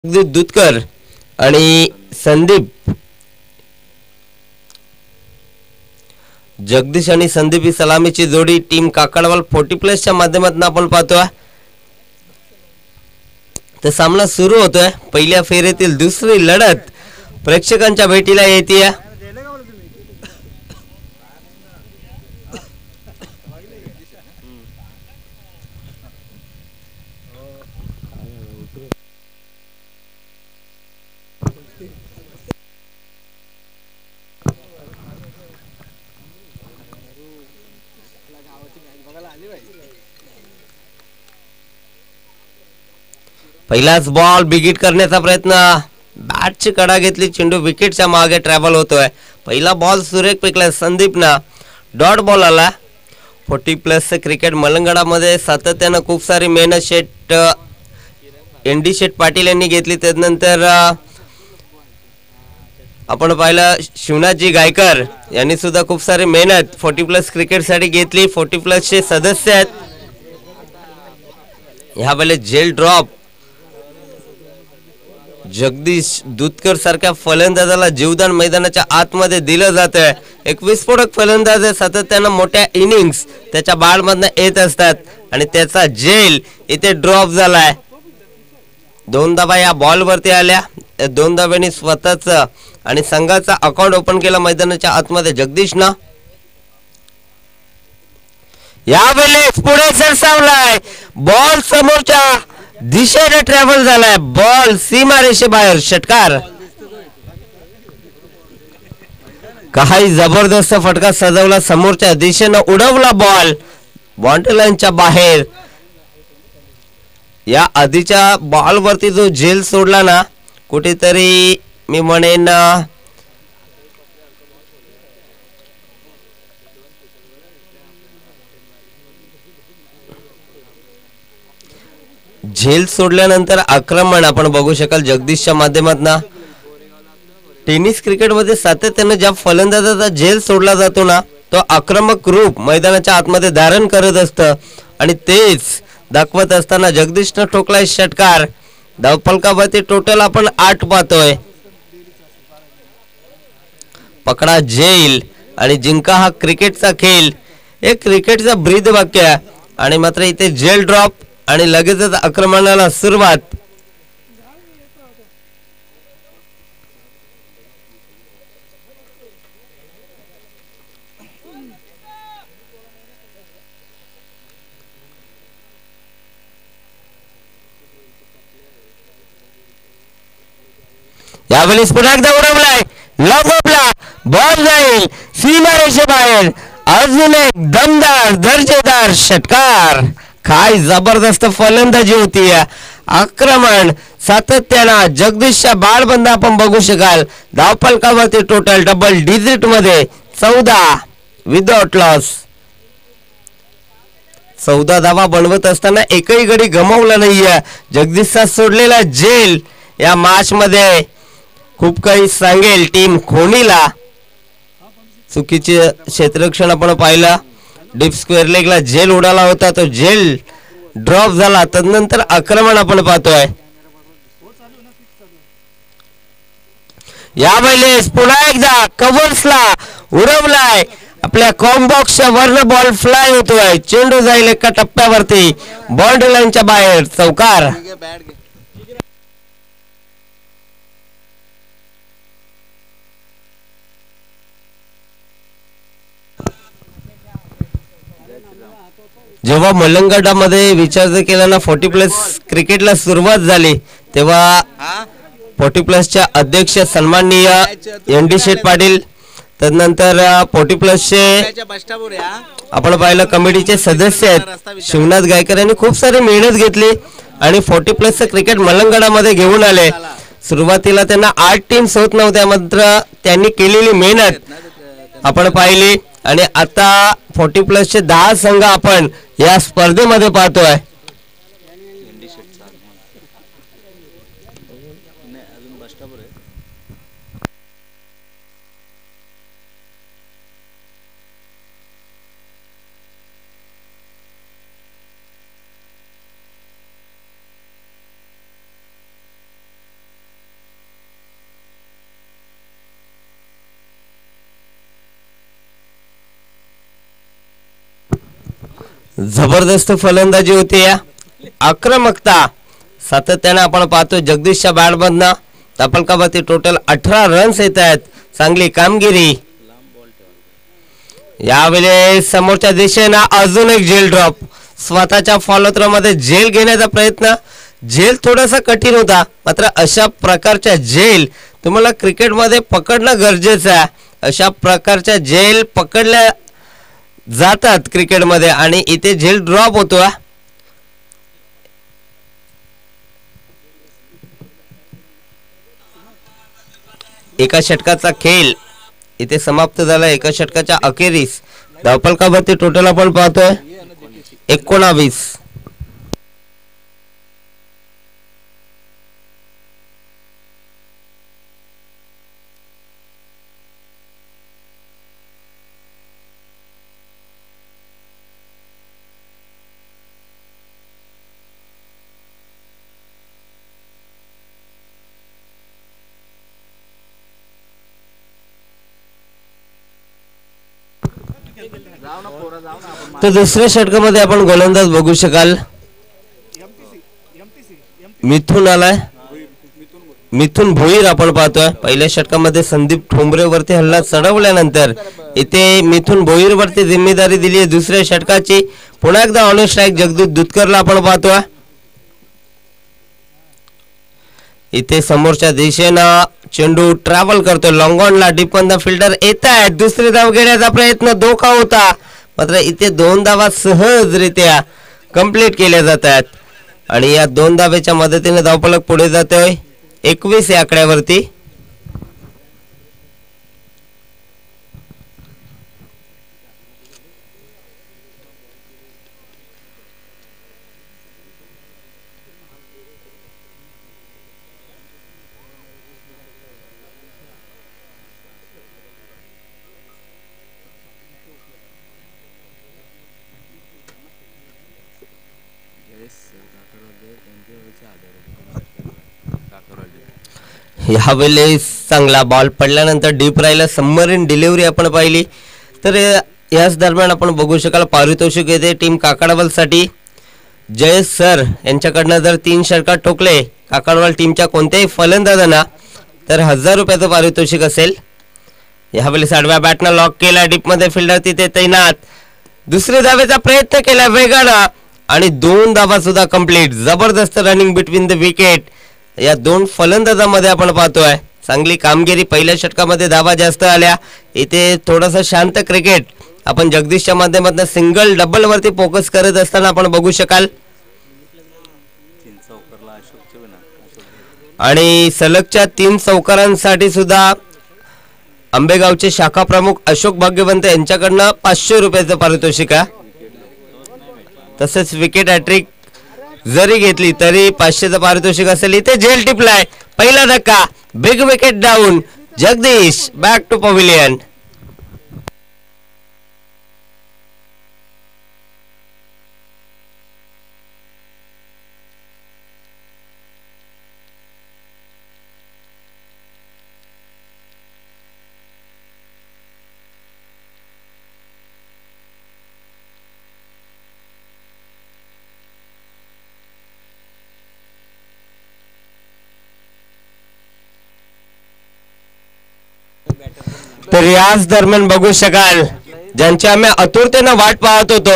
दुधकर आणि संदीप. जगदीश आणि संदीप ही सलामीची जोडी टीम काकडवाल 40+ माध्यमातून आपण पाहतोय. तर सामना सुरू होतोय. पहिल्या फेरीतील दुसरी लढत प्रेक्षकांच्या भेटीला येते. पहिलाच बॉल बिगिट करण्याचा प्रयत्न. बॅटची कडा घेतली, चेंडू विकेटच्या मागे ट्रॅव्हल होतोय. पहिला बॉल सुरेख फेकला संदीपना, डॉट बॉल आला. 40+ क्रिकेट मलंगडामध्ये सातत्यानं खूप सारी मेहनत एनडी शेठ पाटील यांनी घेतली. त्यानंतर आपण पाहिलं शिवनाथजी गायकर यांनी सुद्धा खूप सारी मेहनत 40+ क्रिकेटसाठी घेतली. 40+ सदस्य आहेत. ह्या वेळेस जेल ड्रॉप जगदीश दुधकर सारख्या फलंदाजाला जीवदान मैदानाच्या आतमध्ये दिलं जात आहे. एक विस्फोटक फलंदाज आहे. सातत्यानं मोठ्या इनिंग्स त्याच्या बॅटमधनं येत असतात आणि त्याचा जेल इथे ड्रॉप झालाय. 2 धावा या बॉल वरती आल्या. 2 धाव्यांनी स्वतःच आणि संघाचा अकाउंट ओपन केला मैदानाच्या आतमध्ये जगदीशनं. यावेळेस पुढे सरसावलाय. बॉल समोरच्या दिशेने ट्रॅव्हल झालाय. बॉल सीमारेषे बाहेर. षटकार. काही जबरदस्त फटका सजवला. समोरच्या दिशेनं उडवला बॉल बाउंड्री लाईनच्या बाहेर. या आधीच्या बॉल वरती जो झेल सोडला ना, कुठेतरी मी म्हणेन झेल सोडल्यानंतर आक्रमण आपण बघू शकाल जगदीशच्या माध्यमातून. टेनिस क्रिकेटमध्ये सातत्यानं ज्या फलंदाजाचा झेल सोडला जातो ना, तो आक्रमक रूप मैदानाच्या आतमध्ये धारण करत असतं आणि तेच दाखवत असताना जगदीशनं ठोकलाय षटकार. धावफलकावरती टोटल आपण 8 पाहतोय. पकडा जेल आणि जिंका हा क्रिकेटचा खेळ. एक क्रिकेटचा ब्रीद वाक्य आणि मात्र इथे जेल ड्रॉप आणि लगेचच आक्रमणाला सुरुवात. यावेळी पुन्हा एकदा उडवलाय. लॉबला बॉल जाईल सीमारेषे बाहेर. अजून एक दमदार दर्जेदार षटकार. काय जबरदस्त फलंदाजी होती. आक्रमण सातत्यानं जगदीशच्या बाळबंद आपण बघू शकाल. धावफलकावरती टोटल डबल डिजिट मध्ये 14 विदाउट लॉस. 14 धावा बनवत असताना एकही गडी गमावला नाहीये. जगदीशचा सोडलेला जेल या मॅच मध्ये खूप काही सांगेल टीम खोनीला. चुकीचे क्षेत्ररक्षण आपण पाहिलं. डीप स्क्वेअर लेगला जेल उडाला होता, तो जेल ड्रॉप झाला. तदनंतर आक्रमण आपण पाहतोय. यावेळेस पुन्हा एकदा कव्हर्सला उडवलाय. आपल्या कॉम्बॉक्सच्या वरनं बॉल फ्लाय होतोय. चेंडू जाईल एका टप्प्यावरती बाउंड्री लाईनच्या बाहेर. चौकार. जेव्हा मलंगडामध्ये विचार जर केला ना 40+ क्रिकेटला सुरुवात झाली, तेव्हा 40+च्या अध्यक्ष सन्माननीय एनडी शेठ पाटील, त्यानंतर 40+चे आपण पाहिलं कमिटीचे सदस्य आहेत शिवनाथ गायकर यांनी खूप सारी मेहनत घेतली आणि 40+चं क्रिकेट मलंगडामध्ये घेऊन आले. सुरुवातीला त्यांना 8 टीम्स होत नव्हत्या, मात्र त्यांनी केलेली मेहनत आपण पाहिली आणि आता 40+चे 10 संघ आपण या स्पर्धेमध्ये पाहतोय. जबरदस्त फलंदाजी होती या आक्रमकता सातत्याने आपण पाहतोय जगदीशच्या बॅटमधनं तपलकावरती टोटल 18 रन्स येत आहेत. चांगली कामगिरी. यावेळी समोरच्या दिशेनं अजून एक झेल ड्रॉप. स्वतःच्या फॉलो मध्ये झेल घेण्याचा प्रयत्न. झेल थोडासा कठीण होता मात्र अशा प्रकारच्या झेल तुम्हाला क्रिकेटमध्ये पकडणं गरजेचं आहे. अशा प्रकारच्या झेल पकडल्या जातात क्रिकेटमध्ये आणि इथे झेल ड्रॉप होतो. एका षटकाचा खेळ इथे समाप्त झाला. एका षटकाच्या अखेरीस धावफलकावरती टोटल आपण पाहतोय 19. तर दुसऱ्या षटकामध्ये आपण गोलंदाज बघू शकाल. मिथून आलाय. मिथून भोईर आपण पाहतोय. पहिल्या षटकामध्ये संदीप ठोंबरेवरती हल्ला चढवल्यानंतर इथे मिथून भोईर वरती जिम्मेदारी दिली आहे दुसऱ्या षटकाची. पुन्हा एकदा ऑन स्ट्राईक जगदीश दुधकरला आपण पाहतोय. इथे समोरच्या दिशेनं चेंडू ट्रॅव्हल करतोय लॉंग ऑनला. डीप ऑन द फिल्डर येत आहेत. दुसरी धाव घेण्याचा प्रयत्न धोका होता मात्र इथे 2 धावा सहजरित्या कंप्लीट केल्या जात आहेत आणि या 2 धावेच्या मदतीने धावफलक पुढे जातोय 21 या आकड्यावरती. यावेळेस चांगला बॉल पडल्यानंतर डीप राहिला. सबमरीन डिलिव्हरी आपण पाहिली. तर याच दरम्यान आपण बघू शकाल पारितोषिक येते टीम काकडवाल साठी. जयेश सर यांच्याकडनं जर 3 षटकार ठोकले काकडवाल टीमच्या कोणत्याही फलंदाजांना तर 1000 रुपयाचं पारितोषिक असेल. यावेळेस आडव्या बॅटनं लॉक केला. डीप मध्ये फिल्डर तिथे तैनात. दुसरी धावेचा प्रयत्न केला वेगानं आणि 2 धावा सुद्धा कंप्लीट. जबरदस्त रनिंग बिटवीन द विकेट या 2 फलंदाजांमध्ये आपण पाहतोय. चांगली कामगिरी. पहिल्या षटकामध्ये धावा जास्त आल्या. इथे थोडंसं शांत क्रिकेट आपण जगदीशच्या माध्यमातून सिंगल डबल वरती फोकस करत असताना आपण बघू शकाल. आणि सलगच्या 3 चौकारांसाठी सुद्धा आंबेगावचे शाखा प्रमुख अशोक भाग्यवंत यांच्याकडनं 500 रुपयाचं पारितोषिक आहे. तसेच विकेट हॅट्रिक जरी घेतली तरी 500चं पारितोषिक असेल. इथे झेल टिपलाय. पहिला धक्का. Big wicket down. Jagdish back to pavilion. तर याच दरम्यान बघू शकाल ज्यांची आम्ही आतुरतेने वाट पाहत होतो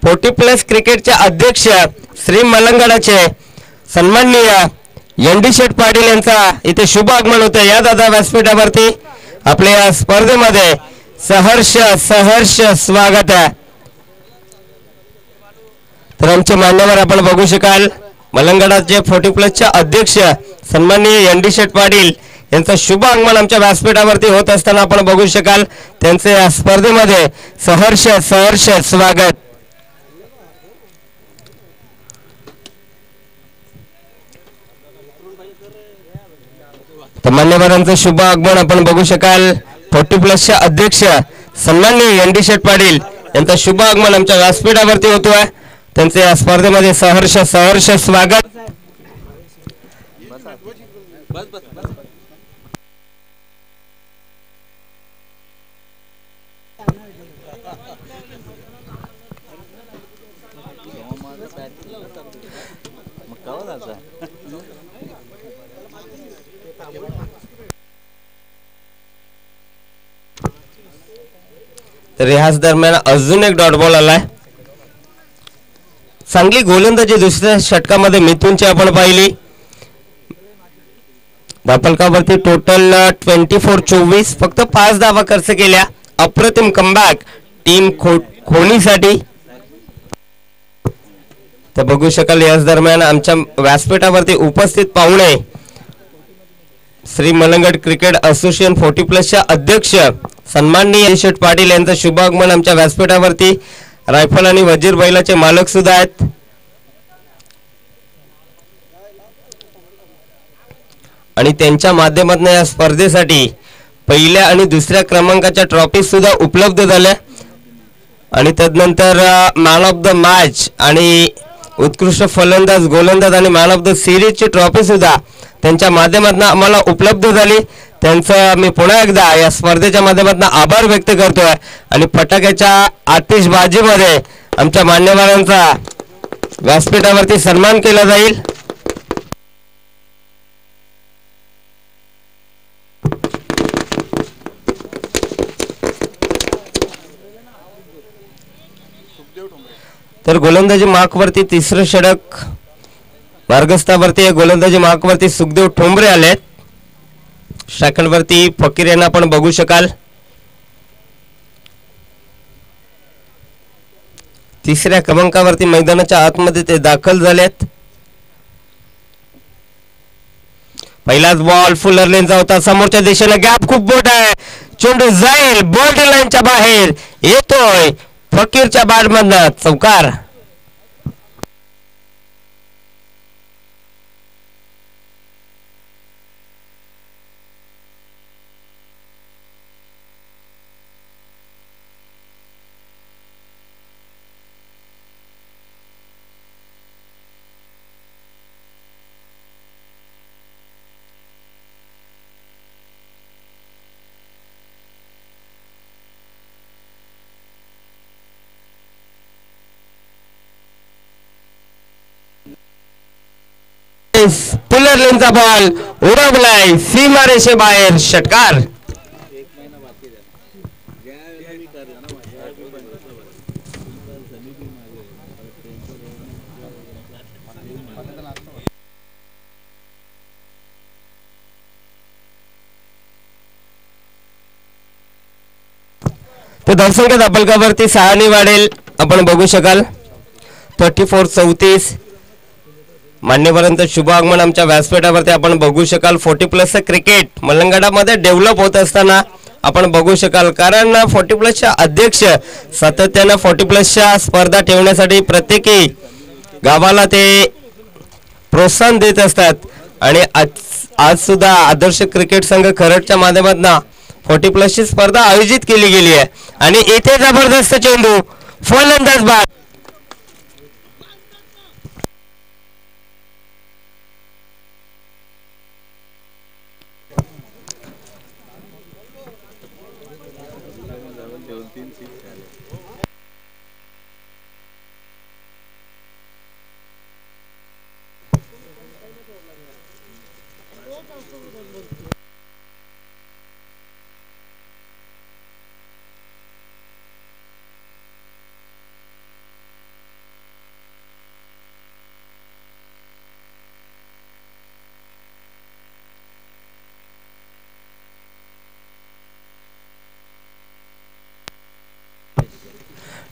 40+ क्रिकेटचे अध्यक्ष श्री मलंगडाचे सन्माननीय एनडी शेठ पाटील यांचा इथे शुभ आगमन होतं या दादा व्यासपीठावरती. आपल्या या स्पर्धेमध्ये सहर्ष स्वागत आहे. तर आमचे मान्यवर आपण बघू शकाल मलंगडाचे 40+ अध्यक्ष सन्माननीय एनडी शेठ पाटील यांचं शुभ आगमन आमच्या व्यासपीठावरती होत असताना आपण बघू शकाल. त्यांचे या स्पर्धेमध्ये सहर्ष स्वागत. तर मान्यवरांचं शुभ आगमन आपण बघू शकाल. 40+ अध्यक्ष सन्माननीय एनडी शेठ पाटील यांचं शुभ आगमन आमच्या व्यासपीठावरती होतोय. त्यांचे या स्पर्धेमध्ये सहर्ष स्वागत. तर ह्याच दरम्यान अजून एक डॉट बॉल आलाय. चांगली गोलंदाजी दुसऱ्या षटकामध्ये मिथुनची आपण पाहिली. धापलकावरती टोटल 24-24 फक्त 5 धावा खर्च केल्या. अप्रतिम कमबॅक टीम खोणीसाठी. तर बघू शकाल याच दरम्यान आमच्या व्यासपीठावरती उपस्थित पाहुणे श्री मलंगड क्रिकेट असोसिएशन 40+ अध्यक्ष सन्माननीय शेठ पाटील यांचं शुभ आगमन आमच्या व्यासपीठावरती. रायफल आणि वजीर बैलाचे मालक सुद्धा आहेत. आणि त्यांच्या माध्यमातून या स्पर्धेसाठी पहिल्या आणि दुसऱ्या क्रमांकाच्या ट्रॉफी सुद्धा उपलब्ध झाल्या. आणि तदनंतर मॅन ऑफ द मॅच आणि उत्कृष्ट फलंदाज गोलंदाज आणि मॅन ऑफ द सिरीजची ट्रॉफी सुद्धा त्यांच्या माध्यमातून आम्हाला उपलब्ध झाली. त्यांचं मी पुन्हा एकदा या स्पर्धेच्या माध्यमातून आभार व्यक्त करतोय. आणि फटाक्याच्या आतिषबाजीमध्ये आमच्या मान्यवरांचा व्यासपीठावरती सन्मान केला जाईल. तर गोलंदाजी मार्कवरती तिसरं षटक मार्गस्थावरती गोलंदाजी मार्कवरती सुखदेव ठोंबरे आलेत. सेकंडवरती फकीर यांना आपण बघू शकाल. तिसऱ्या क्रमांकावरती मैदानाच्या आतमध्ये ते दाखल झालेत. पहिलाच बॉल फुलर लेनचा होता. समोरच्या दिशेला गॅप खूप मोठा आहे. चेंडू जाईल बॉर्डर लाईनच्या बाहेर येतोय. फकीरच्या बॅटमधनं चौकार. पुलर लेनचा बॉल उडवलाय सीमारेषे बाहेर. षटकार. तो धावसंख्या धापलकावरती 6 वाढेल आपण बघू शकाल. 34-34. मान्यवरांचं शुभ आगमन आमच्या व्यासपीठावरती आपण बघू शकाल. 40+ क्रिकेट मलंगडामध्ये डेव्हलप होत असताना आपण बघू शकाल. कारण 40+ अध्यक्ष सातत्यानं 40+ स्पर्धा ठेवण्यासाठी प्रत्येकी गावाला ते प्रोत्साहन देत असतात. आणि आज सुद्धा आदर्श क्रिकेट संघ खरडच्या माध्यमातून 40+ स्पर्धा आयोजित केली गेली आहे. आणि इथे जबरदस्त चेंडू फलंदाज बाद.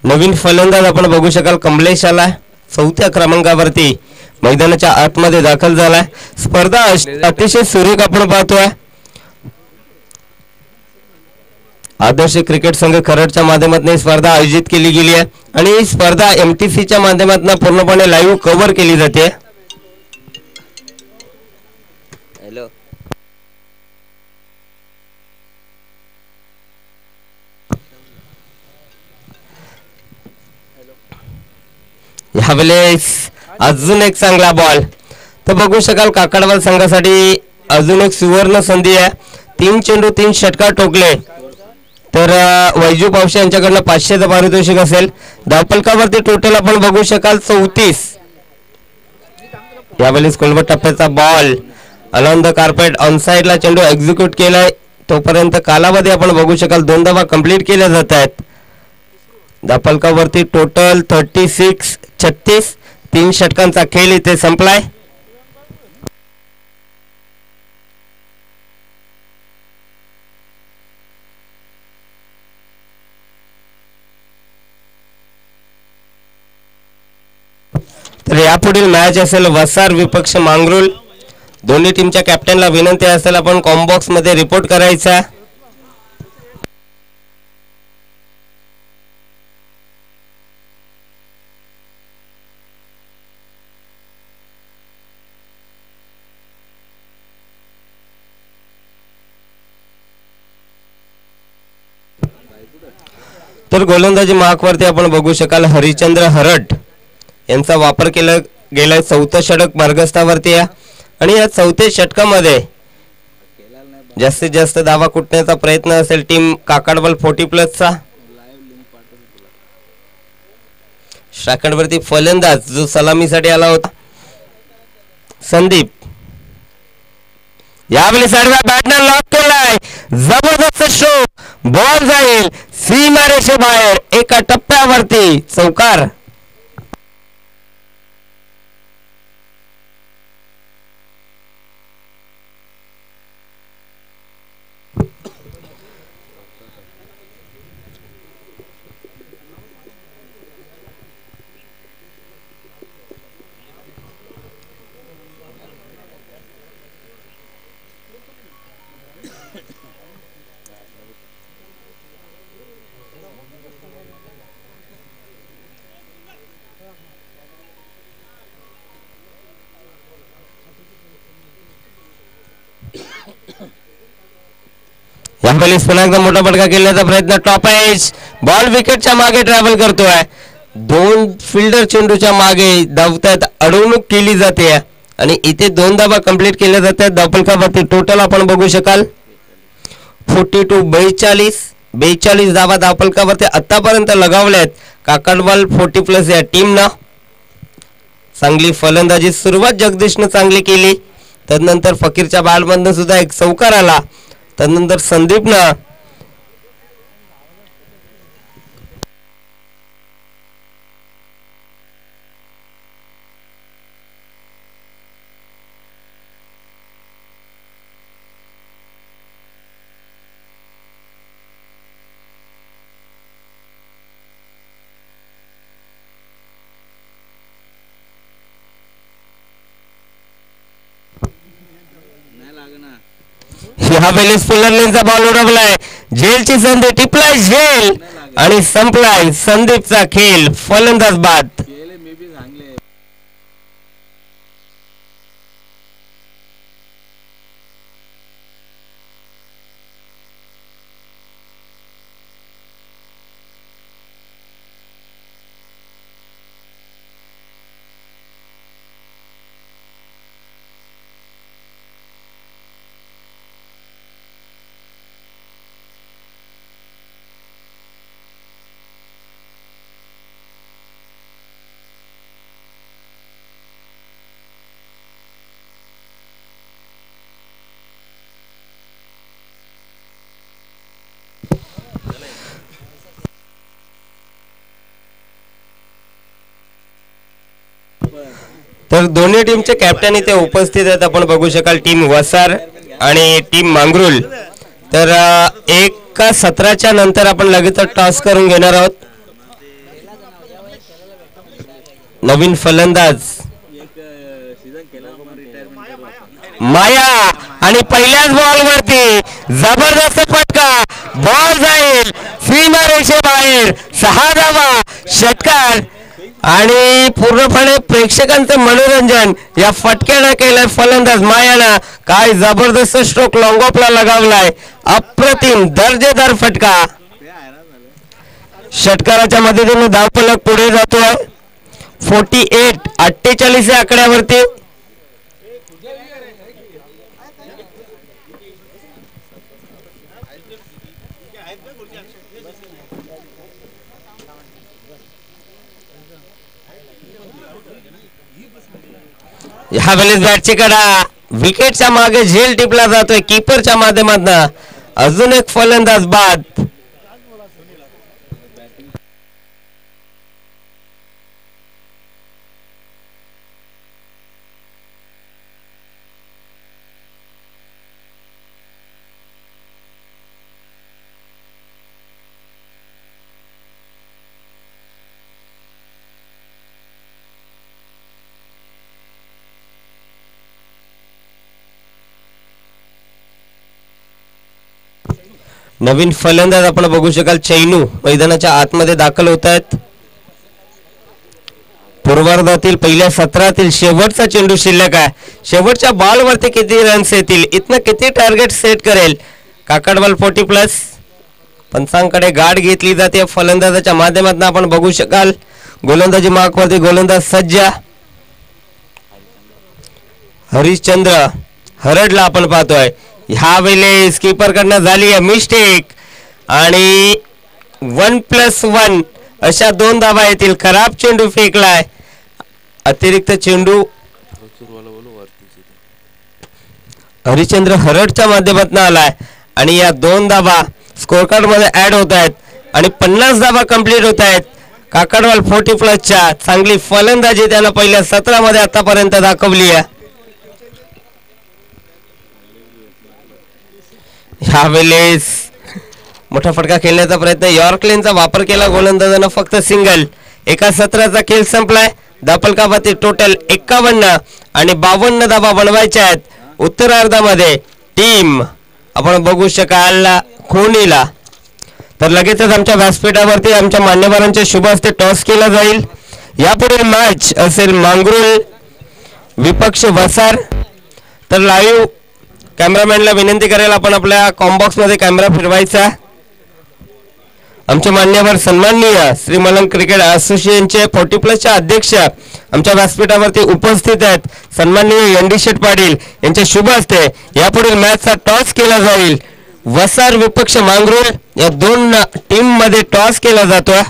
नवीन फलंदाज आपण बघू शकाल. कमलेश आला 4थ्या क्रमांकावरती मैदानाच्या आतमध्ये दाखल झालाय. स्पर्धा अतिशय सुरेख आपण पाहतोय. आदर्श क्रिकेट संघ खरडच्या माध्यमातून स्पर्धा आयोजित केली गेली आहे. आणि ही स्पर्धा MTCच्या माध्यमातून पूर्णपणे लाईव्ह कव्हर केली जाते. हॅलो. यावेळेस अजून एक चांगला बॉल. तर बघू शकाल काकडवाल संघासाठी अजून एक सुवर्ण संधी आहे. 3 चेंडू 3 षटकार ठोकले तर वैजू पावशे यांच्याकडनं 500चं पारितोषिक असेल. धावफलकावरती टोटल आपण बघू शकाल 34. यावेळी स्कूलवर टप्प्याचा ball alone the carpet on साइडला चेंडू एक्झिक्यूट केलाय. तोपर्यंत कालावधी आपण बघू शकाल 2 धावा कंप्लीट केल्या जात आहेत. धापलकावरती टोटल 36 3 षटकांचा खेळ इथे संपलाय. तर यापुढील मॅच असेल वसार विपक्ष मांगरुळ. दोन्ही टीमच्या कॅप्टनला विनंती असेल आपण कॉम्बॉक्स मध्ये रिपोर्ट करायचा. तर गोलंदाजी मार्कवरती आपण बघू शकाल हरिचंद्र हरट यांचा वापर केला गेलाय. 4थं षटक मार्गस्थावरती आहे आणि या 4थ्या षटकामध्ये जास्तीत जास्त धावा कुटण्याचा प्रयत्न असेल टीम काकडबल 40+ स्ट्रायकरवरती फलंदाज जो सलामीसाठी आला होता संदीप. यावेळी साडव्या बॅटनं लॉक केलाय. जबरदस्त स्ट्रोक. बॉल जाईल सीमारेषे बाहेर. एका टप्प्यावरती चौकार. यावेळेस पुन्हा एकदा मोठा फटका केल्याचा प्रयत्न. टॉप एज बॉल विकेटच्या मागे ट्रॅव्हल करतोय. 2 फिल्डर चेंडूच्या मागे धावतात. अडवणूक केली जाते आणि इथे 2 धावा कंप्लीट केल्या जातात. धावफलकावरती टोटल आपण बघू शकाल 42 धावा धावफलकावरती आतापर्यंत लगावल्यात. काकडवाल 40+ या टीमनं चांगली फलंदाजी सुरुवात जगदीशनं चांगली केली. तदनंतर फकीरच्या बॅटमधून सुद्धा एक चौकार आला. तदनंतर संदीपनं यावेळी फुलरलेनचा बॉल उडवलाय. झेलची संधी टिपलाय झेल आणि संपलाय संदीपचा खेळ. फलंदाज बाद. तर दोन्ही टीमचे कॅप्टन इथे उपस्थित आहेत. आपण बघू शकाल टीम वसार आणि टीम मांगरुळ. तर एका सत्राच्या नंतर आपण लगेच टॉस करून घेणार आहोत. नवीन फलंदाज माया आणि पहिल्याच बॉल वरती जबरदस्त फटका. बॉल जाईल सीमारेषे बाहेर. 6 धावा षटकार आणि पूर्णपणे प्रेक्षकांचं मनोरंजन या फटक्यानं केलंय. फलंदाज मायानं काय जबरदस्त स्ट्रोक लॉंग ऑफला लगावलाय. अप्रतिम दर्जेदार फटका. षटकाराच्या मदतीने धावफलक पुढे जातोय 48 या आकड्यावरती. ह्यावेळेस बॅटची कडा विकेटच्या मागे झेल टिपला जातोय कीपरच्या माध्यमातून. अजून एक फलंदाज बाद. नवीन फलंदाज आपण बघू शकाल चैनू मैदानाच्या आतमध्ये दाखल होत आहेत. पूर्वार्धातील पहिल्या सत्रातील शेवटचा चेंडू शिल्लक आहे. शेवटच्या बॉलवरती किती रन्स येतील, इथनं किती टार्गेट सेट करेल काकडवाल 40+. पंचांकडे गाठ घेतली जाते फलंदाजाच्या माध्यमातून. आपण बघू शकाल गोलंदाजी मार्कवरती गोलंदाज सज्ज हरिश्चंद्र हरडला आपण पाहतोय. ह्या वेळेस कीपर कडनं झाली आहे मिस्टेक आणि 1+1 अशा 2 धावा येतील. खराब चेंडू फेकलाय. अतिरिक्त चेंडू हरिश्चंद्र हरडच्या माध्यमातून आलाय आणि या 2 धावा स्कोर कार्ड मध्ये ऍड होत आहेत आणि 50 धावा कंप्लीट होत आहेत. काकडवाल 40+च्या चांगली फलंदाजी त्यानं पहिल्या सत्रामध्ये आतापर्यंत दाखवली आहे. ह्यावेळेस मोठा फटका खेळण्याचा प्रयत्न यॉर्कलेनचा वापर केला गोलंदाजानं. फक्त सिंगल. एका सत्राचा खेळ संपलाय. धापलकापाती टोटल 51 आणि 52 धावा बनवायच्या आहेत उत्तरार्धामध्ये. टीम आपण बघू शकाल खोनीला. तर लगेचच आमच्या व्यासपीठावरती आमच्या मान्यवरांच्या शुभ हस्ते टॉस केला जाईल. यापुढील मॅच असेल मांगरुळ विपक्ष वसार. तर लाईव्ह कॅमेरामॅनला विनंती करेल आपण आपल्या कॉम्बॉक्स मध्ये कॅमेरा फिरवायचा. आमचे मान्यवर सन्माननीय श्री मलंग क्रिकेट असोसिएशनचे 40+च्या अध्यक्ष आमच्या व्यासपीठावरती उपस्थित आहेत. सन्माननीय एन डी शेठ पाटील यांच्या शुभ हस्ते यापुढील मॅचचा टॉस केला जाईल. वसार विपक्ष मांगरुळ या 2 टीम मध्ये टॉस केला जातो.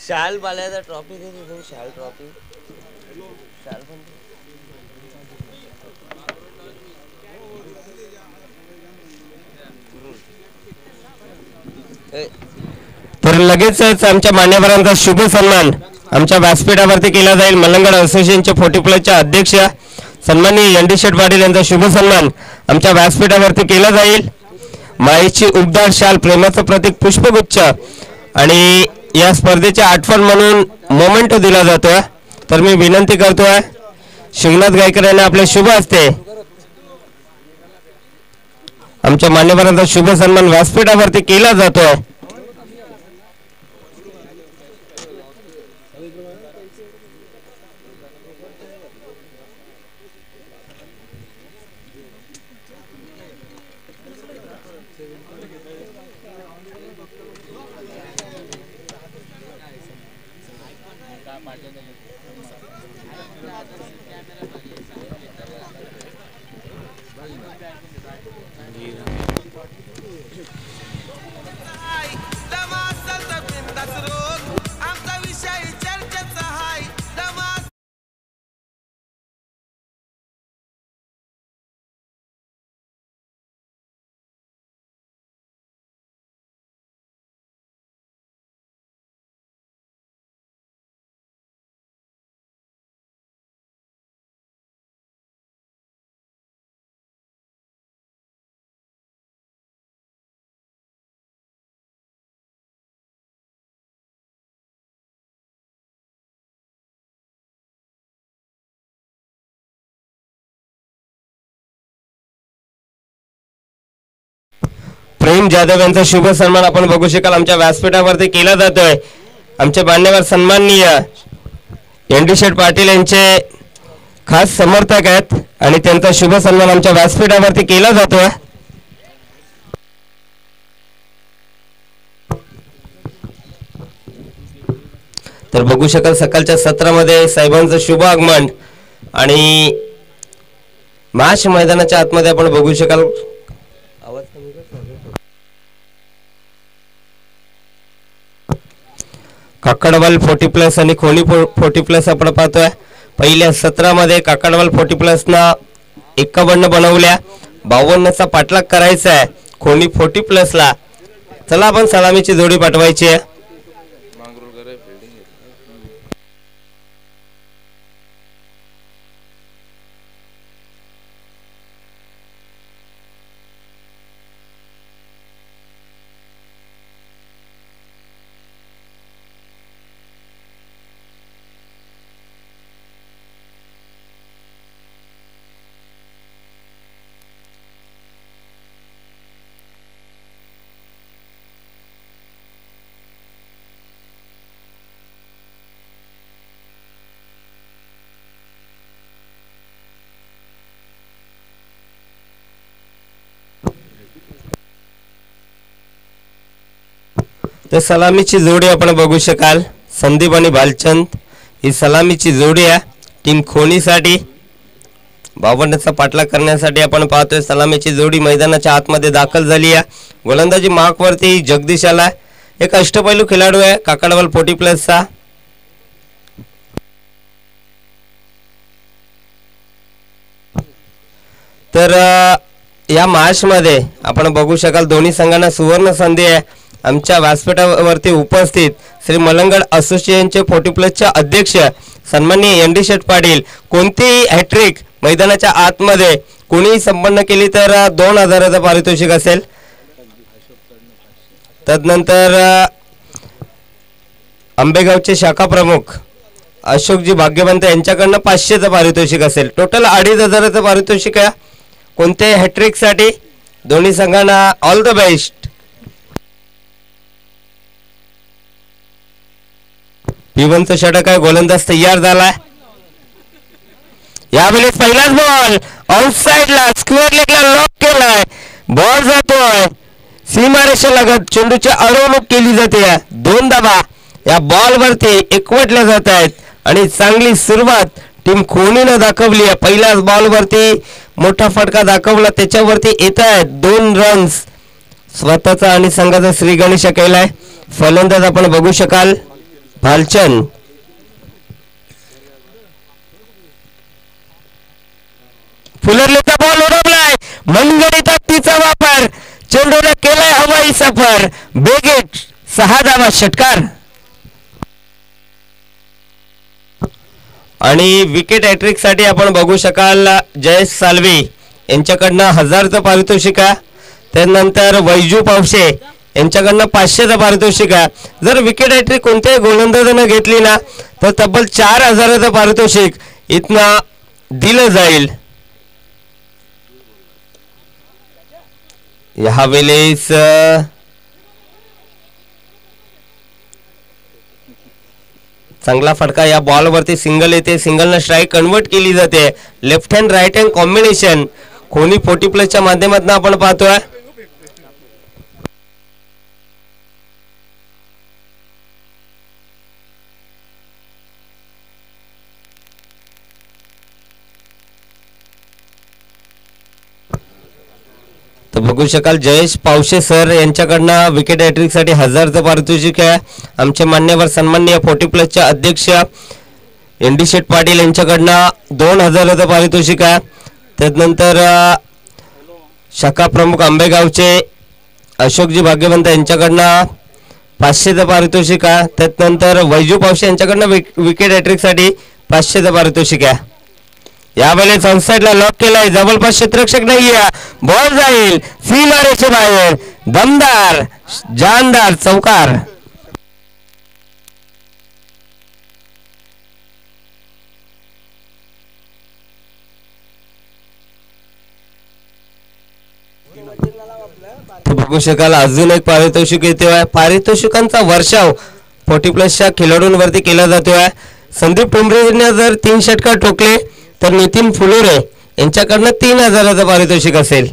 शाल बाल्याचा ट्रॉफी दे तिथून. शाल ट्रॉफी शाल पण तर लगेचच आमच्या मान्यवरांचा शुभ सन्मान आमच्या व्यासपीठावरती केला जाईल. मलंगड असोसिएशनचे 40+च्या अध्यक्ष सन्माननीय एन डी शेठ पाटील यांचा शुभ सन्मान आमच्या व्यासपीठावरती केला जाईल. माईची उबदार शाल प्रेमाचं प्रतीक पुष्पगुच्छ आणि या स्पर्धेची आठवण म्हणून मोमेंट दिला जातोय. तर मी विनंती करतोय शिवनाथ गायकर यांना आपल्या शुभ हस्ते आमच्या मान्यवरांचा शुभ सन्मान व्यासपीठावरती केला जातोय. प्रेम जाधव यांचा शुभ सन्मान आपण बघू शकाल आमच्या व्यासपीठावरती केला जातोय. आमचे मान्यवर सन्माननीय एनडी शेठ पाटील यांचे खास समर्थक आहेत आणि त्यांचा शुभ सन्मान आमच्या व्यासपीठावरती केला जातोय. तर बघू शकाल सकाळच्या सत्रामध्ये साहेबांचं शुभ आगमन आणि मॅच मैदानाच्या आतमध्ये आपण बघू शकाल काकडवाल 40+ आणि खोली 40+ आपण पाहतोय. पहिल्या सत्रामध्ये काकडवाल 40+ ना 51 बनवल्या, 52चा पाठलाग करायचा आहे खोली 40+ ला. चला आपण सलामीची जोडी पाठवायची आहे. तर सलामीची जोडी आपण बघू शकाल संदीप आणि भालचंद ही सलामीची जोडी आहे टीम खोनीसाठी. 52चा पाठलाग करण्यासाठी आपण पाहतोय सलामीची जोडी मैदानाच्या आतमध्ये दाखल झाली आहे. गोलंदाजी मार्कवरती जगदीश आला, एक अष्टपैलू खेळाडू आहे काकडवाल 40+ चा. तर या मॅच मध्ये आपण बघू शकाल दोन्ही संघांना सुवर्ण संधी आहे. आमच्या व्यासपीठावरती उपस्थित श्री मलंगड असोसिएशनचे 40+ चे अध्यक्ष सन्माननीय एनडी शेठ पाटील कोणतीही हॅट्रिक मैदानाच्या आतमध्ये कोणीही संपन्न केली तर 2000चं पारितोषिक असेल. तदनंतर आंबेगावचे शाखा प्रमुख अशोकजी भाग्यवंत यांच्याकडनं 500चं पारितोषिक असेल. टोटल 2500चं पारितोषिक आहे कोणत्याही हॅट्रिकसाठी. दोन्ही संघांना ऑल द बेस्ट. पिवनचं षटक आहे, गोलंदाज तयार झालाय. यावेळी पहिलाच बॉल आउटसाइडला स्क्वेअर लेगला लॉक केलाय. बॉल जातोय सीमारेषेलगत, चेंडूची अडवणूक केली जाते. 2 धावा या बॉल वरती एकवटल्या जात आहेत आणि चांगली सुरुवात टीम खोनीनं दाखवली आहे. पहिल्याच बॉल वरती मोठा फटका दाखवला, त्याच्यावरती येत आहेत 2 रन्स. स्वतःचा आणि संघाचा श्री गणेश केलाय. फलंदाज आपण बघू शकाल भालचंद. फुलरलेचा बॉल उडवलाय, मनगडी ताकदीचा वापर, चेंडूला केलाय हवाई सफर. बेगेट 6 धावा षटकार. आणि विकेट हॅट्रिक साठी आपण बघू शकाल जयेश सालवी यांच्याकडनं 1000चं पारितोषिक आहे. त्यानंतर वैजू पावशे यांच्याकडनं 500चं पारितोषिक आहे. जर विकेट हॅट्रिक कोणत्याही गोलंदाजानं घेतली ना तर तब्बल 4000चं पारितोषिक इथनं दिलं जाईल. यावेळेस चांगला फटका या बॉल वरती सिंगल येते, सिंगलनं स्ट्राईक कन्वर्ट केली जाते. Left hand right hand combination खोनी 40+ च्या माध्यमातून आपण पाहतोय. तर बघू शकाल जयेश पावशे सर यांच्याकडनं विकेट हॅट्रिक साठी 1000चं पारितोषिक आहे. आमचे मान्यवर सन्माननीय 40+ चे अध्यक्ष एनडी शेठ पाटील यांच्याकडनं 2000चं पारितोषिक आहे. त्यानंतर शाखा प्रमुख आंबेगावचे अशोकजी भाग्यवंत यांच्याकडनं 500चं पारितोषिक आहे. त्यानंतर वैजू पावशे यांच्याकडनं विकेट हॅट्रिक साठी 500चं पारितोषिक आहे. यावेळेस ऑनसाइडला लॉक केलाय, जवळपास क्षेत्ररक्षक नाहीये, बॉल जाईल सीमारेषे बाहेर. दमदार जानदार चौकार. बघू शकाल अजून एक पारितोषिक येतोय. पारितोषिकांचा वर्षाव 40+ खेळाडूंवरती केला जातोय. संदीप ठोंबरेने जर 3 षटकार ठोकले तर नितीन फुलोरे यांच्याकडनं 3000चं पारितोषिक असेल.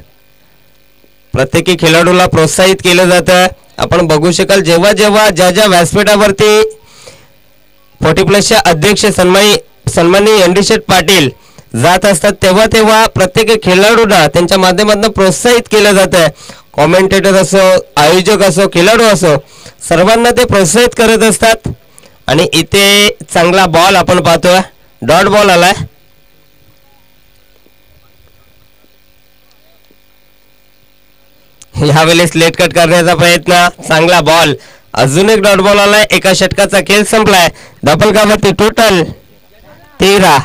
प्रत्येकी खेळाडूला प्रोत्साहित केलं जातं. आपण बघू शकाल जेव्हा जेव्हा ज्या व्यासपीठावरती 40+ अध्यक्ष सन्माननीय एनडी शेठ पाटील जात असतात तेव्हा तेव्हा प्रत्येक खेळाडूंना त्यांच्या माध्यमातून प्रोत्साहित केलं जातं. कॉमेंटेटर असो, आयोजक असो, खेळाडू असो, सर्वांना ते प्रोत्साहित करत असतात. आणि इथे चांगला बॉल आपण पाहतोय, डॉट बॉल आलाय. यावेळेस लेट कट करण्याचा प्रयत्न, चांगला बॉल, अजून एक डॉट बॉल आलाय. एका षटकाचा खेळ संपलाय. धापलकावरती टोटल 13.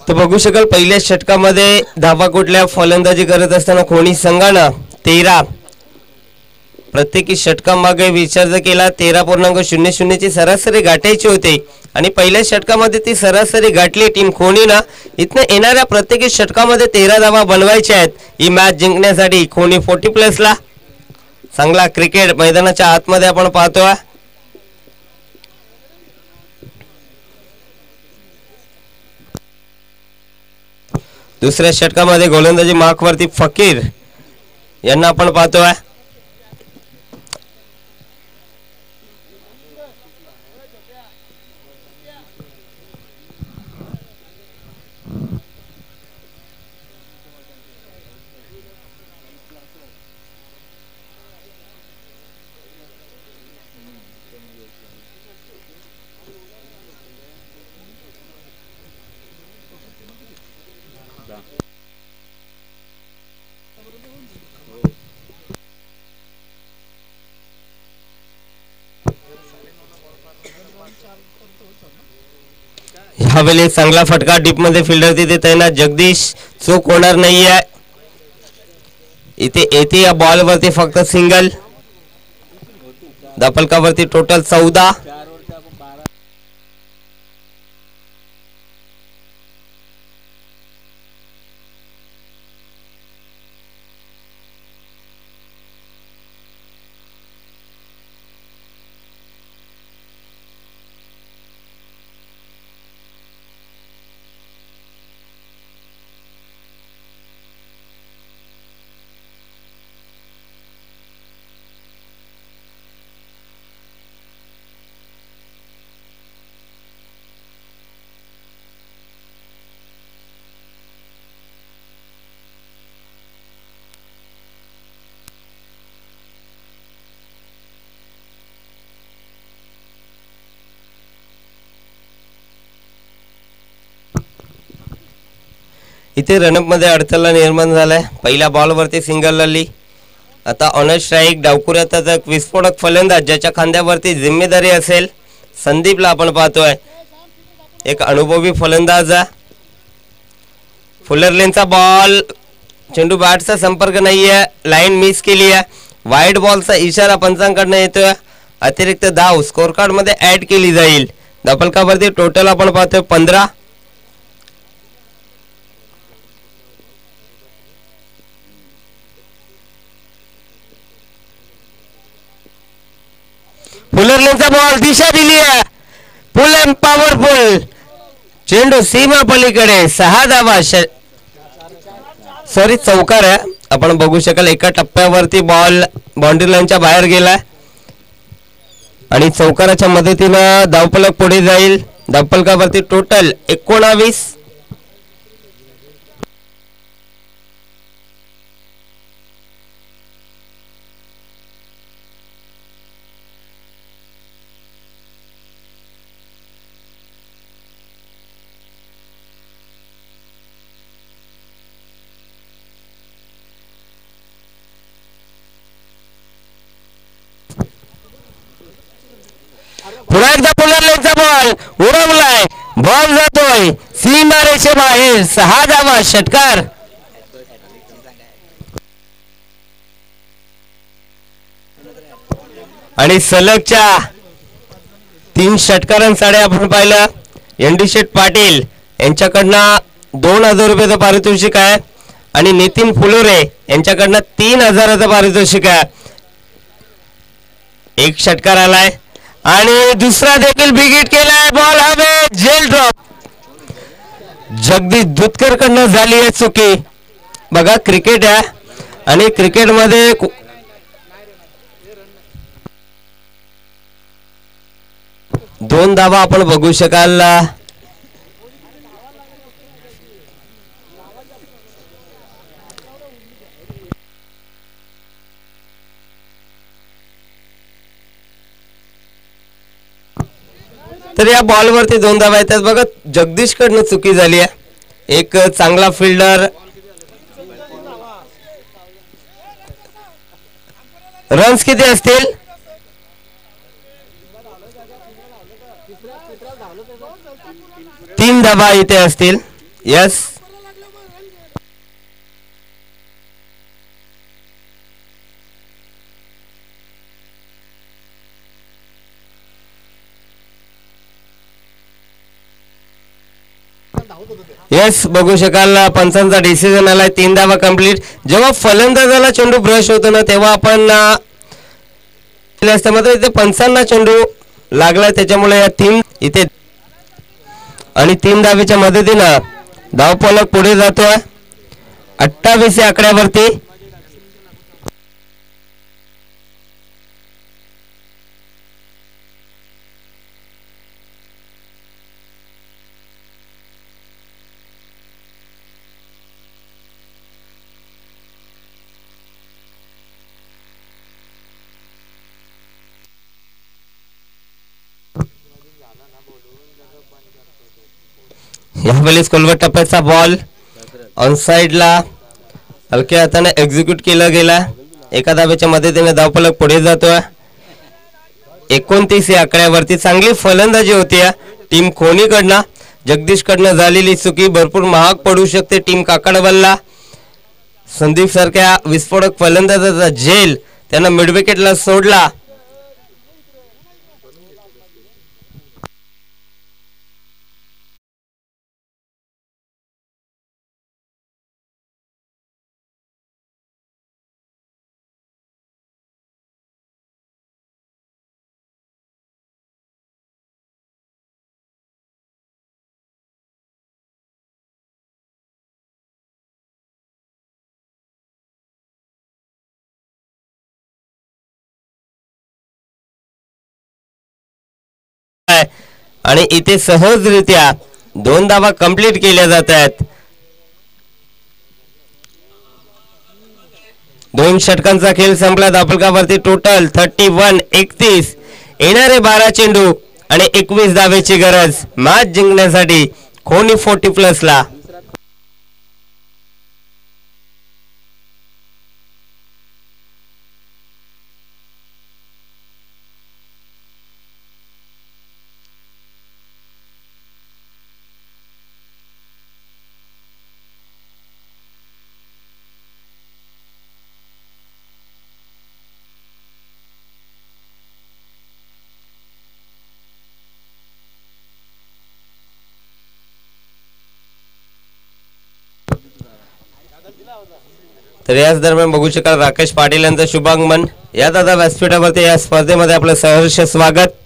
तर बघू शकाल पहिल्या षटकामध्ये धावा कुठल्या फलंदाजी करत असताना कोणी संघानं 13 प्रत्येकी षटकामागे विचार जर केला 13.00 ची सरासरी गाठायची होती आणि पहिल्या षटकामध्ये ती सरासरी गाठली टीम खोनीनं. इथनं येणाऱ्या प्रत्येकी षटकामध्ये 13 धावा बनवायच्या आहेत ही मॅच जिंकण्यासाठी. खोनी 40+ ला चांगला क्रिकेट मैदानाच्या आतमध्ये आपण पाहतोय. दुसऱ्या षटकामध्ये गोलंदाजी मार्कवरती फकीर यांना आपण पाहतोय. ह्यावेळी चांगला फटका डीप मध्ये फिल्डर तिथे तैनात. जगदीश चूक होणार नाहीये इथे. येते या बॉल वरती फक्त सिंगल. धापलकावरती टोटल 14. इथे रनअप मध्ये अडथळा निर्माण झालाय. पहिल्या बॉल वरती सिंगल आली. आता ऑन स्ट्राईक. डावकुऱ्याचा एक विस्फोटक फलंदाज ज्याच्या खांद्यावरती जिम्मेदारी असेल संदीपला आपण पाहतोय. एक अनुभवी फलंदाज. फुलरलेनचा बॉल, चेंडू बॅटचा संपर्क नाहीये, लाईन मिस केली आहे. वाईड बॉलचा इशारा पंचांकडनं येतोय. अतिरिक्त धाव स्कोर कार्ड मध्ये ऍड केली जाईल. धापलकावरती टोटल आपण पाहतोय 15. फुलरलेनचा बॉल, दिशा दिली आहे फुल अँड पॉवरफुल. चेंडू सीमा पलीकडे. 6 धावा. सॉरी चौकार आहे. आपण बघू शकाल एका टप्प्यावरती बॉल बाउंड्री लाईनच्या बाहेर गेला आणि चौकाराच्या मदतीनं धावफलक पुढे जाईल. धावफलकावरती टोटल 19. पुन्हा एकदा फुलरलेनचा बॉल उडवलाय. बॉल जातोय सीमारेषे बाहेर 6 धावा षटकार. आणि सलगच्या 3 षटकारांसाठी आपण पाहिलं एनडी शेठ पाटील यांच्याकडनं 2000 रुपयाचं पारितोषिक आहे आणि नितीन फुलोरे यांच्याकडनं 3000चं पारितोषिक आहे. एक षटकार आलाय आणि दुसरा देखील बिगिट केलाय. बॉल हवे जेल ड्रॉप. जगदीश दुधकर कडनं झाली आहे चुकी. बघा क्रिकेट आहे आणि क्रिकेटमध्ये 2 धावा आपण बघू शकाल. तर या बॉलवरती 2 धावा येतात. बघा जगदीश कडनं चुकी झाली आहे. एक चांगला फिल्डर. रन्स किती असतील? 3 धावा इथे असतील. यस यस बघू शकाल पंचांचा डिसिजन आलाय. 3 धावा कंप्लीट. जेव्हा फलंदाजाला चेंडू ब्रश होतो ना तेव्हा आपण मात्र इथे पंचांना चेंडू लागलाय त्याच्यामुळे या 3 इथे आणि 3 धावेच्या मदतीनं धावफलक पुढे जातोय 28 या आकड्यावरती. यावेळेस कोलवट टप्प्याचा बॉल ऑन साइडला हलक्या हाताने एक्झिक्यूट केला गेला. एका धावेच्या मदतीने धावफलक पुढे जातोय 29 या आकड्यावरती. चांगली फलंदाजी होती टीम खोनीकडनं. जगदीश कडनं झालेली चुकी भरपूर महाग पडू शकते टीम काकडवालला. संदीप सारख्या विस्फोटक फलंदाजाचा झेल त्यांना मिड विकेटला सोडला. आणि इथे सहजरित्या 2 धावा कंप्लीट केल्या जात आहेत. 2 षटकांचा खेळ संपला. धावफलकावरती टोटल 31. 31 येणारे 12 चेंडू आणि 21 धावेची गरज मॅच जिंकण्यासाठी खोनी 40+ ला. तर याच दरम्यान बघू शकाल राकेश पाटील यांचं शुभागमन. या दादा व्यासपीठावरती या स्पर्धेमध्ये आपलं सहर्ष स्वागत.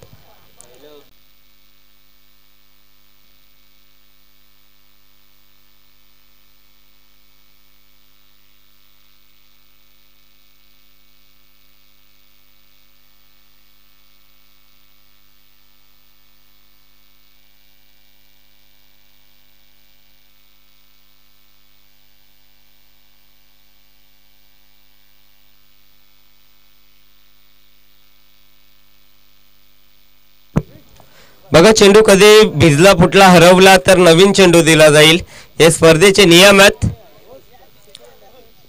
बघा चेंडू कधी भिजला फुटला हरवला तर नवीन चेंडू दिला जाईल. हे स्पर्धेचे नियम आहेत.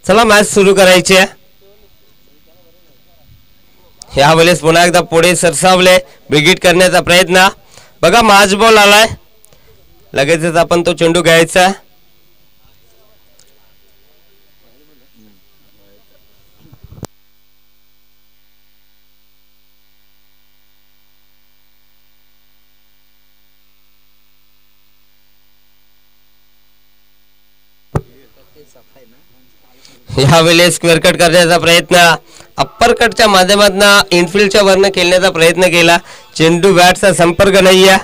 चला मॅच सुरू करायची आहे. यावेळेस पुन्हा एकदा पुढे सरसावले बिगिट करण्याचा प्रयत्न. बघा मार्च बॉल आलाय लगेचच आपण तो चेंडू घ्यायचा. यावेळेस स्क्वेअर कट करण्याचा प्रयत्न, अप्पर कटच्या माध्यमातून इनफिल्डच्या वरनं खेळण्याचा प्रयत्न केला. चेंडू बॅटचा संपर्क नाहीये.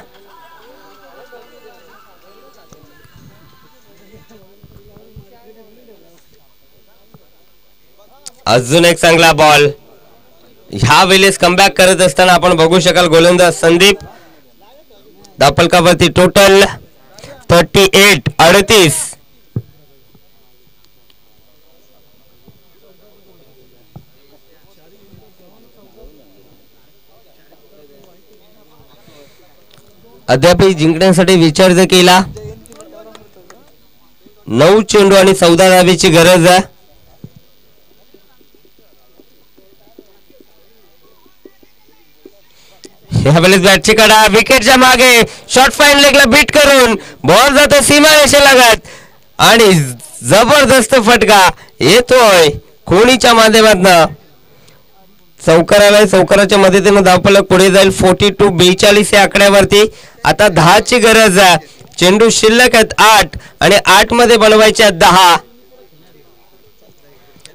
अजून एक चांगला बॉल. ह्या वेळेस कमबॅक करत असताना आपण बघू शकाल गोलंदाज संदीप धापलकावरती टोटल 38. अद्यापही जिंकण्यासाठी विचार जर केला 9 चेंडू आणि 14 धावेची गरज आहे. यावेळेस बॅटची कडा विकेटच्या मागे शॉर्ट फाईन लेगला बीट करून बॉल जातो सीमारेषे लागत आणि जबरदस्त फटका येतोय खोणीच्या माध्यमातून. चौकाराच्या मदतीने धावफलक पुढे जाईल. 42-42 या आकड्यावरती. आता 10 ची गरज आहे. चेंडू शिल्लक आहेत 8 आणि 8 मध्ये बनवायचे 10.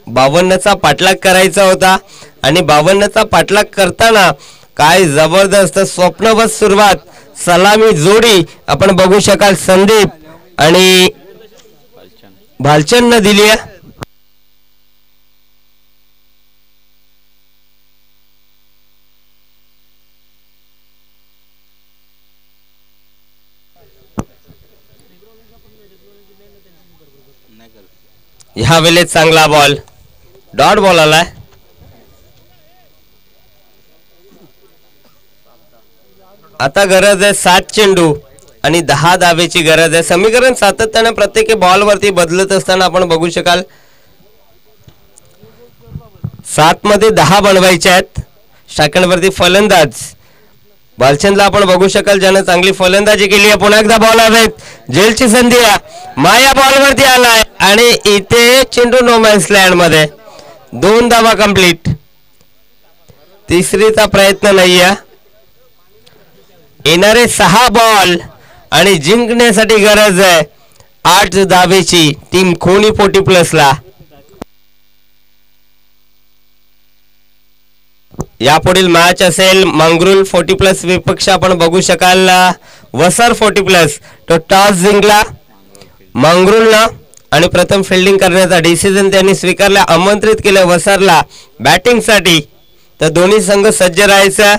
52चा पाठलाग करायचा होता आणि 52चा पाठलाग करताना काय जबरदस्त स्वप्नवत सुरुवात सलामी जोडी आपण बघू शकाल संदीप आणि भालचंद दिली आहे. ह्या वेळेस चांगला बॉल, डॉट बॉल आलाय. आता गरज आहे 7 चेंडू आणि 10 धावेची गरज आहे. समीकरण सातत्याने प्रत्येक बॉल वरती बदलत असताना आपण बघू शकाल 7 मध्ये 10 बनवायचे आहेत. सेकंड वरती फलंदाज भालचंदला आपण बघू शकाल ज्याने चांगली फलंदाजी केली आहे. पुन्हा एकदा बॉल हवेत, जेलची संधी माया बॉल वरती आलाय आणि इथे चेंडू नो मॅन्स लँड मध्ये 2 धावा कंप्लीट. तिसरीचा प्रयत्न नाहीये. येणारे 6 बॉल आणि जिंकण्यासाठी गरज आहे 8 धावेची टीम खोणी 40+ला. यापुढील मॅच असेल मंगरुळ 40+ विपक्ष आपण बघू शकाल वसार 40+. तो टॉस जिंकला मंगरुळला आणि प्रथम फिल्डिंग करण्याचा डिसिजन त्यांनी स्वीकारला. आमंत्रित केलं वसारला बॅटिंग साठी. तर दोन्ही संघ सज्ज राहायचा.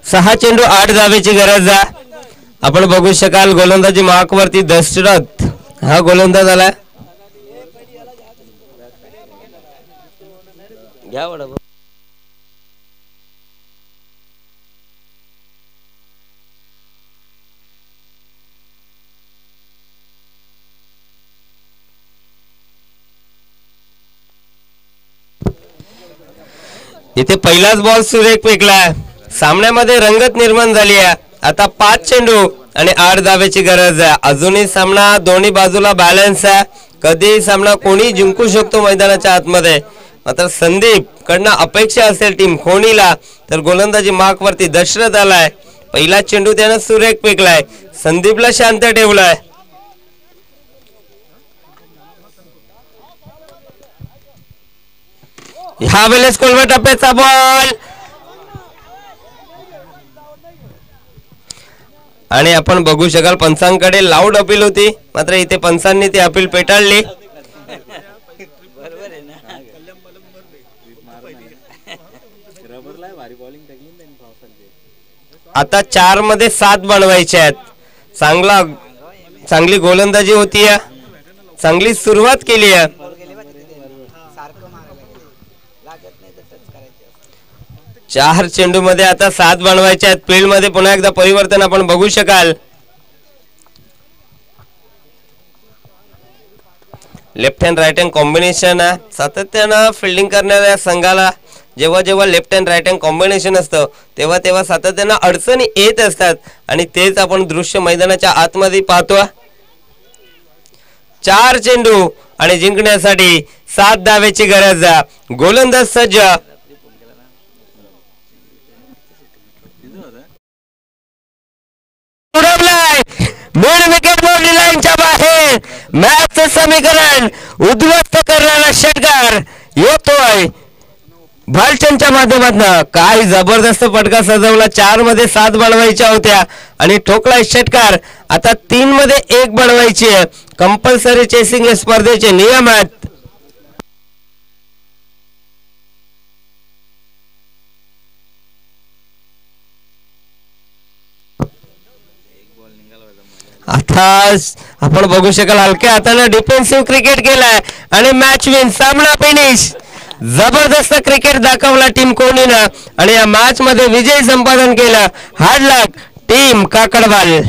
सहा चेंडू 8 धावेची गरज आहे. आपण बघू शकाल गोलंदाजी मार्क वरती दशरथ हा गोलंदाज आला. घ्या वडा. इथे पहिलाच बॉल सुरेख फेकला. सामन्यामध्ये रंगत निर्माण झाली आहे. आता 5 चेंडू आणि 8 धावेची गरज आहे. अजूनही सामना दोन्ही बाजूला बॅलन्स आहे. कधी सामना कोणी जिंकू शकतो मैदानाच्या आतमध्ये. मात्र संदीप कडनं अपेक्षा असेल टीम खोणीला तर गोलंदाजी मार्क वरती दशरथ आलाय. पहिला चेंडू त्यानं सुरेख फेकलाय. संदीपला शांत ठेवलाय. ह्या वेळेस कोलवा टप्प्याचा बॉल आणि आपण बघू शकाल पंचांकडे लाऊड अपील होती. मात्र इथे पंचांनी ती अपील पेटाळली. आता 4 मध्ये 7 बनवायचे आहेत. चांगली गोलंदाजी होती. चांगली सुरुवात केली आहे. 4 चेंडू मध्ये आता 7 बनवायचे आहेत. फील्ड मध्ये पुन्हा एकदा परिवर्तन आपण बघू शकाल. Left hand right hand combination आहे. सातत्यानं फिल्डिंग करणाऱ्या संघाला जेव्हा जेव्हा left hand right hand combination असतं तेव्हा तेव्हा सातत्यानं अडचणी येत असतात आणि तेच आपण दृश्य मैदानाच्या आतमध्ये पाहतो. 4 चेंडू आणि जिंकण्यासाठी 7 धावेची गरज. गोलंदाज सज्ज. मिड विकेट मोडली लाईनच्या बाहेर. मॅचचं समीकरण उद्ध्वस्त करणारा षटकार येतोय भालचंदच्या माध्यमातून. काय जबरदस्त फटका सजवला. 4 मध्ये 7 बनवायच्या होत्या आणि ठोकलाय षटकार. आता 3 मध्ये 1 बनवायची आहे. कंपल्सरी चेसिंग हे स्पर्धेचे नियम आहेत. आता आपण बघू शकाल हलक्या हाताने डिफेन्सिव्ह क्रिकेट केलाय आणि मॅच विन. सामना फिनिश. जबरदस्त क्रिकेट दाखवला टीम कोणीनं आणि या मॅच मध्ये विजय संपादन केला. Hard luck team काकडवाल.